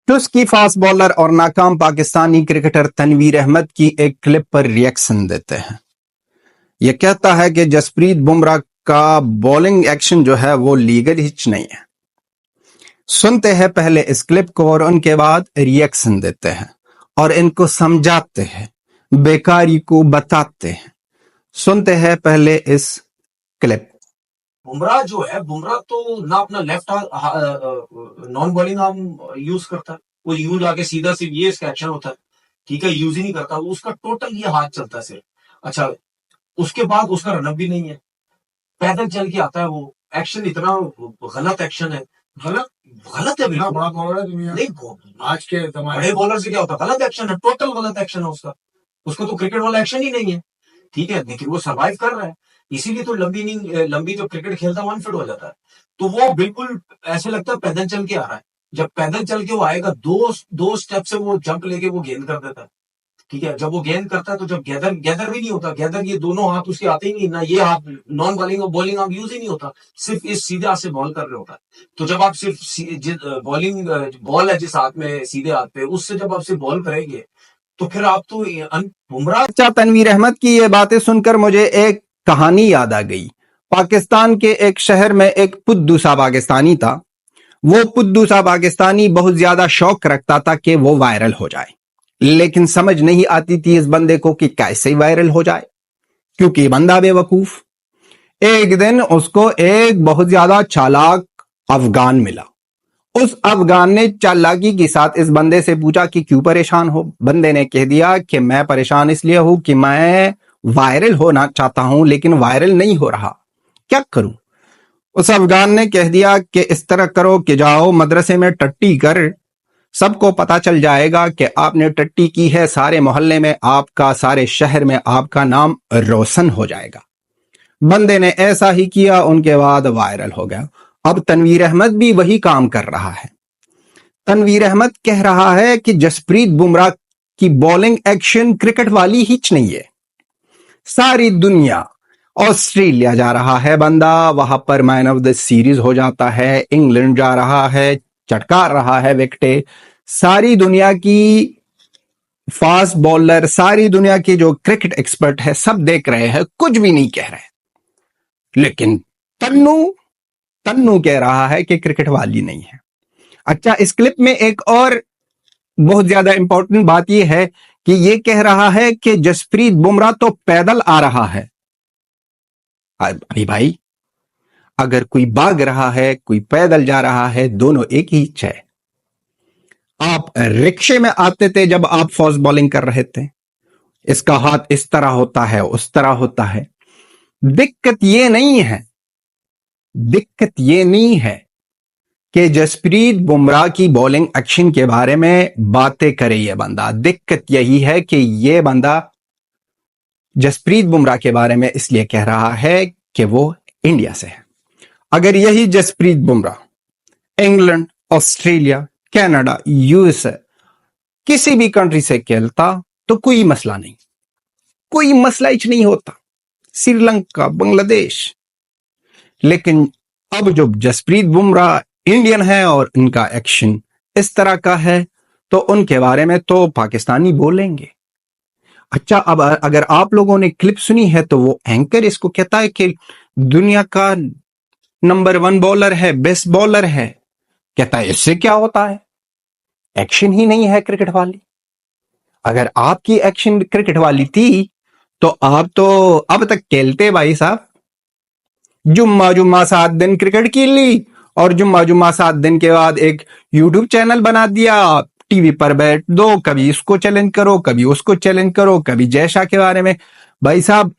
چس کی fast bowler اور ناکام پاکستانی کرکٹر تنویر احمد کی ایک کلپ پر ریئیکشن دیتے ہیں۔ یہ کہتا ہے کہ جسپریت بمراہ کا بولنگ ایکشن جو ہے وہ لیگل ہچ نہیں ہے۔ سنتے ہیں پہلے اس کلپ کو اور ان کے بعد ریئیکشن دیتے ہیں اور ان کو سمجھاتے ہیں، بیکاری کو بتاتے ہیں۔ سنتے ہیں پہلے اس کلپ۔ بمراہ جو ہے، بمراہ تو نہ اپنا لیفٹ نان بالنگ آرم یوز کرتا ہے، وہ یوں جا کے سیدھا صرف یہ اس کا ایکشن ہوتا ہے، ٹھیک ہے، یوز ہی نہیں کرتا، وہ اس کا ٹوٹل یہ ہاتھ چلتا ہے صرف۔ اچھا، اس کے بعد اس کا رن اپ بھی نہیں ہے، پیدل چل کے آتا ہے، وہ ایکشن اتنا غلط ایکشن ہے، غلط ہے بالکل نہیں۔ آج کے بڑے بالر سے کیا ہوتا ہے؟ غلط ایکشن ہے، ٹوٹل غلط ایکشن ہے اس کا تو کرکٹ والا ایکشن ہی نہیں ہے، ٹھیک ہے، لیکن وہ سروائیو کر رہا ہے، اسی لیے تو لمبی جو کرکٹ کھیلتا ہے وہ انفٹ ہو جاتا ہے، تو وہ بالکل ایسے لگتا ہے پیدل چل کے آ رہا ہے۔ جب پیدل چل کے وہ آئے گا، دو سٹیپ سے وہ جمپ لے کے وہ گیند کر دیتا ہے، ٹھیک ہے۔ جب وہ گیند کرتا ہے تو جب گیدر بھی نہیں ہوتا، گیدر یہ دونوں ہاتھ اس کے آتے ہی نہیں، نہ یہ ہاتھ نان بالنگ اور بالنگ آپ یوز ہی نہیں ہوتا، صرف اس سیدھے ہاتھ سے بال کر رہے ہوتا ہے۔ تو جب آپ صرف بالنگ بال ہے جس ہاتھ میں سیدھے ہاتھ پہ، اس سے جب آپ سے بال کریں گے تو پھر آپ تو بمراہ۔ اچھا، تنویر احمد کی یہ باتیں سن کر مجھے ایک کہانی یاد آ گئی۔ پاکستان کے ایک شہر میں ایک پدو سا پاکستانی تھا۔ وہ پدو سا پاکستانی بہت زیادہ شوق رکھتا تھا کہ وہ وائرل ہو جائے، لیکن سمجھ نہیں آتی تھی اس بندے کو کہ کیسے وائرل ہو جائے، کیونکہ یہ بندہ بے وقوف۔ ایک دن اس کو ایک بہت زیادہ چالاک افغان ملا۔ اس افغان نے چالاکی کے ساتھ اس بندے سے پوچھا کہ کیوں پریشان ہو؟ بندے نے کہہ دیا کہ میں پریشان اس لیے ہوں کہ میں وائرل ہونا چاہتا ہوں لیکن وائرل نہیں ہو رہا، کیا کروں؟ اس افغان نے کہہ دیا کہ اس طرح کرو کہ جاؤ مدرسے میں ٹٹی کر، سب کو پتا چل جائے گا کہ آپ نے ٹٹی کی ہے، سارے محلے میں آپ کا، سارے شہر میں آپ کا نام روشن ہو جائے گا۔ بندے نے ایسا ہی کیا، ان کے بعد وائرل ہو گیا۔ اب تنویر احمد بھی وہی کام کر رہا ہے۔ تنویر احمد کہہ رہا ہے کہ جسپریت بمراہ کی بولنگ ایکشن کرکٹ والی ہچ نہیں ہے۔ ساری دنیا، آسٹریلیا جا رہا ہے بندہ، وہاں پر مین آف دا سیریز ہو جاتا ہے، انگلینڈ جا رہا ہے، چٹکار رہا ہے وکٹیں، ساری دنیا کی فاسٹ بولر، ساری دنیا کی جو کرکٹ ایکسپرٹ ہے سب دیکھ رہے ہیں، کچھ بھی نہیں کہہ رہے، لیکن تنو کہہ رہا ہے کہ کرکٹ والی نہیں ہے۔ اچھا، اس کلپ میں ایک اور بہت زیادہ امپورٹنٹ بات یہ ہے کہ یہ کہہ رہا ہے کہ جسپریت بمراہ تو پیدل آ رہا ہے۔ ابھی بھائی، اگر کوئی بھاگ رہا ہے، کوئی پیدل جا رہا ہے، دونوں ایک ہی ہے۔ آپ رکشے میں آتے تھے جب آپ فاسٹ بالنگ کر رہے تھے، اس کا ہاتھ اس طرح ہوتا ہے، اس طرح ہوتا ہے۔ دقت یہ نہیں ہے کہ جسپریت بمراہ کی بولنگ ایکشن کے بارے میں باتیں کرے یہ بندہ، دقت یہی ہے کہ یہ بندہ جسپریت بمراہ کے بارے میں اس لیے کہہ رہا ہے کہ وہ انڈیا سے ہے۔ اگر یہی Jasprit Bumrah England, Australia, Canada, U S A کسی بھی کنٹری سے کھیلتا تو کوئی مسئلہ نہیں، کوئی مسئلہ ہی نہیں ہوتا، سری لنکا، بنگلہ دیش۔ لیکن اب جو جسپریت بمراہ انڈین ہے اور ان کا ایکشن اس طرح کا ہے تو ان کے بارے میں تو پاکستانی بولیں گے۔ اچھا، اب اگر آپ لوگوں نے کلپ سنی ہے تو وہ اینکر اس کو کہتا ہے کہ دنیا کا نمبر 1 بولر ہے، بیسٹ بولر ہے، کہتا ہے اس سے کیا ہوتا ہے، ایکشن ہی نہیں ہے کرکٹ والی۔ اگر آپ کی ایکشن کرکٹ والی تھی تو آپ تو اب تک کھیلتے بھائی صاحب۔ جمعہ 7 دن کرکٹ کھیل لی اور جمعہ 7 دن کے بعد ایک یوٹیوب چینل بنا دیا، ٹی وی پر بیٹھ دو، کبھی اس کو چیلنج کرو، کبھی اس کو چیلنج کرو، کبھی جے شاہ کے بارے میں۔ بھائی صاحب،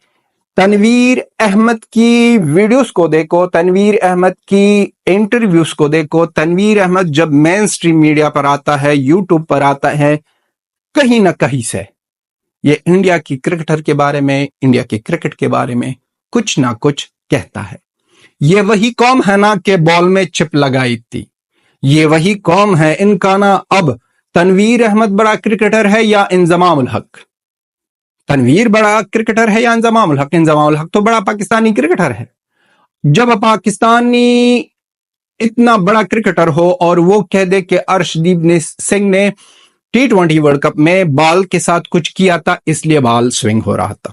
تنویر احمد کی ویڈیوز کو دیکھو، تنویر احمد کی انٹرویوز کو دیکھو۔ تنویر احمد جب مین سٹریم میڈیا پر آتا ہے، یوٹیوب پر آتا ہے، کہیں نہ کہیں سے یہ انڈیا کی کرکٹر کے بارے میں، انڈیا کے کرکٹ کے بارے میں کچھ نہ کچھ کہتا ہے۔ یہ وہی قوم ہے نا کہ بال میں چپ لگائی تھی، یہ وہی قوم ہے، ان کا نا اب تنویر احمد بڑا کرکٹر ہے یا انضمام الحق؟ تنویر بڑا کرکٹر ہے یا انضمام الحق؟ انضمام الحق تو بڑا پاکستانی کرکٹر ہے۔ جب پاکستانی اتنا بڑا کرکٹر ہو اور وہ کہہ دے کہ ارشدیپ سنگھ نے T20 ورلڈ کپ میں بال کے ساتھ کچھ کیا تھا اس لیے بال سوئنگ ہو رہا تھا،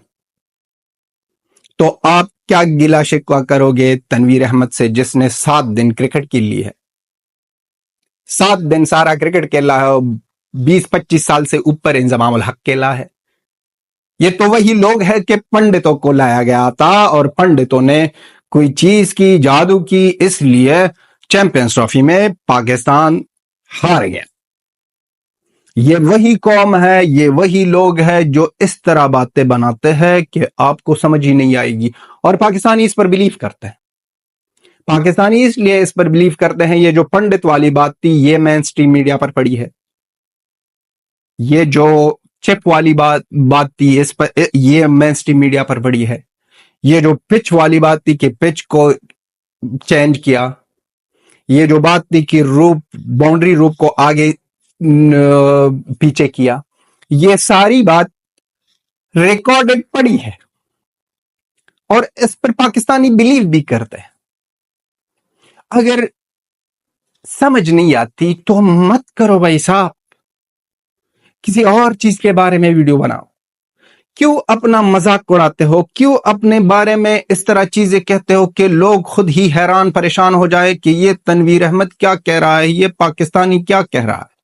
تو آپ کیا گلا شکوہ کرو گے تنویر احمد سے جس نے 7 دن کرکٹ کی لی ہے؟ 7 دن سارا کرکٹ کھیلا ہے، 20-25 سال سے اوپر انضمام الحق کھیلا ہے۔ یہ تو وہی لوگ ہیں کہ پنڈتوں کو لایا گیا تھا اور پنڈتوں نے کوئی چیز کی، جادو کی، اس لیے چیمپئنز ٹرافی میں پاکستان ہار گیا۔ یہ وہی قوم ہے، یہ وہی لوگ ہیں جو اس طرح باتیں بناتے ہیں کہ آپ کو سمجھ ہی نہیں آئے گی، اور پاکستانی اس پر بلیو کرتے ہیں۔ پاکستانی اس لیے اس پر بلیو کرتے ہیں، یہ جو پنڈت والی بات تھی یہ مین سٹریم میڈیا پر پڑی ہے، یہ جو چپ والی بات تھی اس پر یہ مین سٹریم میڈیا پر پڑی ہے، یہ جو پچ والی بات تھی کہ پچ کو چینج کیا، یہ جو بات تھی کہ باؤنڈری روپ کو آگے پیچھے کیا، یہ ساری بات ریکارڈڈ پڑی ہے اور اس پر پاکستانی بلیو بھی کرتے ہیں۔ اگر سمجھ نہیں آتی تو مت کرو بھائی صاحب، کسی اور چیز کے بارے میں ویڈیو بناؤ۔ کیوں اپنا مذاق اڑاتے ہو؟ کیوں اپنے بارے میں اس طرح چیزیں کہتے ہو کہ لوگ خود ہی حیران پریشان ہو جائے کہ یہ تنویر احمد کیا کہہ رہا ہے، یہ پاکستانی کیا کہہ رہا ہے؟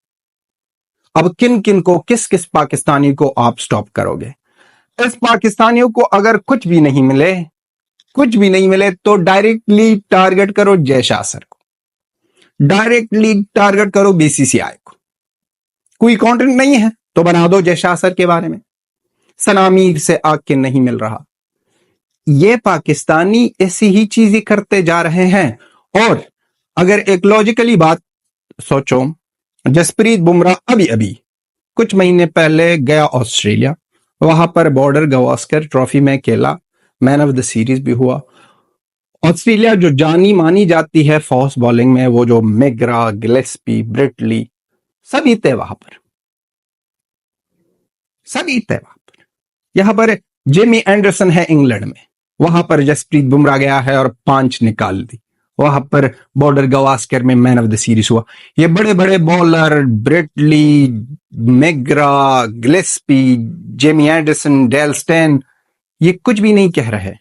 اب کن کن کو، کس پاکستانی کو آپ سٹاپ کرو گے؟ اس پاکستانیوں کو اگر کچھ بھی نہیں ملے تو ڈائریکٹلی ٹارگٹ کرو جے شاہ سر کو، ڈائریکٹلی ٹارگٹ کرو BCCI کو۔ کوئی کانٹینٹ نہیں ہے تو بنا دو جے شاہ سر کے بارے میں، سنامیر سے آگ کے نہیں مل رہا۔ یہ پاکستانی ایسی ہی چیزیں کرتے جا رہے ہیں۔ اور اگر ایک لاجیکلی بات سوچو، جسپریت بمراہ ابھی کچھ مہینے پہلے گیا آسٹریلیا، وہاں پر بارڈر گواسکر ٹرافی میں کھیلا، مین آف دا سیریز بھی ہوا۔ آسٹریلیا جو جانی مانی جاتی ہے فاسٹ بالنگ میں، وہ جو میگرا، گلیسپی، برٹلی سبھی تھے وہاں پر، یہاں پر جیمی اینڈرسن ہے انگلینڈ میں، وہاں پر جسپریت بمراہ گیا ہے اور 5 نکال دی، وہاں پر بارڈر گواسکر میں مین آف دا سیریز ہوا۔ یہ بڑے بڑے bowler Brett Lee, McGrath, Gillespie, Jimmy Anderson, Dale Steyn یہ کچھ بھی نہیں کہہ رہے۔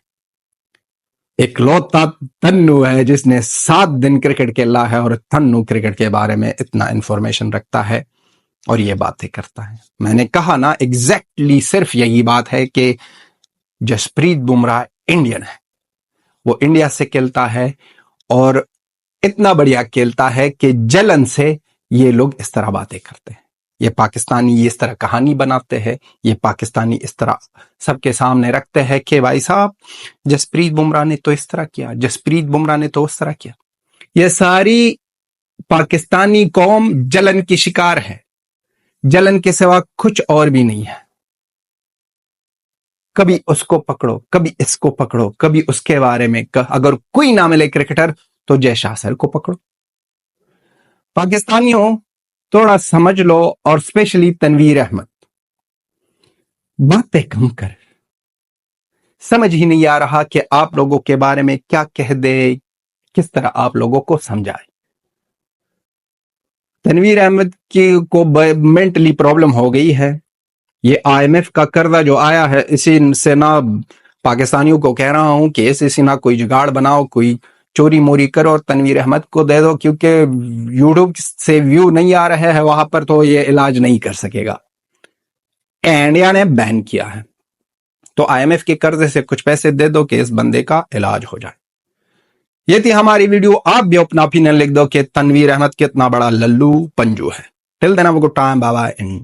اکلوتا تنو ہے جس نے 7 دن کرکٹ کھیلا ہے، اور تنو کرکٹ کے بارے میں اتنا انفارمیشن رکھتا ہے اور یہ باتیں کرتا ہے۔ میں نے کہا نا، ایگزیکٹلی صرف یہی بات ہے کہ جسپریت بمراہ انڈین ہے، وہ انڈیا سے کھیلتا ہے اور اتنا بڑھیا کھیلتا ہے کہ جلن سے یہ لوگ اس طرح باتیں کرتے ہیں۔ یہ پاکستانی اس طرح کہانی بناتے ہیں، یہ پاکستانی اس طرح سب کے سامنے رکھتے ہیں کہ بھائی صاحب جسپریت بمراہ نے تو اس طرح کیا، جسپریت بمراہ نے تو اس طرح کیا۔ یہ ساری پاکستانی قوم جلن کی شکار ہے، جلن کے سوا کچھ اور بھی نہیں ہے۔ کبھی اس کو پکڑو، کبھی اس کو پکڑو، کبھی اس کے بارے میں اگر کوئی نہ ملے کرکٹر تو جے شاہ سر کو پکڑو۔ پاکستانیوں تھوڑا سمجھ لو، اور اسپیشلی تنویر احمد، باتیں کم کر، سمجھ ہی نہیں آ رہا کہ آپ لوگوں کے بارے میں کیا کہہ دے، کس طرح آپ لوگوں کو سمجھائے۔ تنویر احمد کو مینٹلی پرابلم ہو گئی ہے، یہ IMF کا قرضہ جو آیا ہے اسی سے نہ پاکستانیوں کو کہہ رہا ہوں کہ اس سے نہ کوئی جگاڑ بناؤ، کوئی چوری موری کرو اور تنویر احمد کو دے دو، کیونکہ یوٹیوب سے ویو نہیں آ رہے ہیں وہاں پر تو یہ علاج نہیں کر سکے گا، انڈیا نے بین کیا ہے۔ تو IMF کے قرضے سے کچھ پیسے دے دو کہ اس بندے کا علاج ہو جائے۔ یہ تھی ہماری ویڈیو، آپ بھی اپنا اوپینین لکھ دو کہ تنویر احمد کتنا بڑا للو پنجو ہے۔ Till then have a good time, bye bye.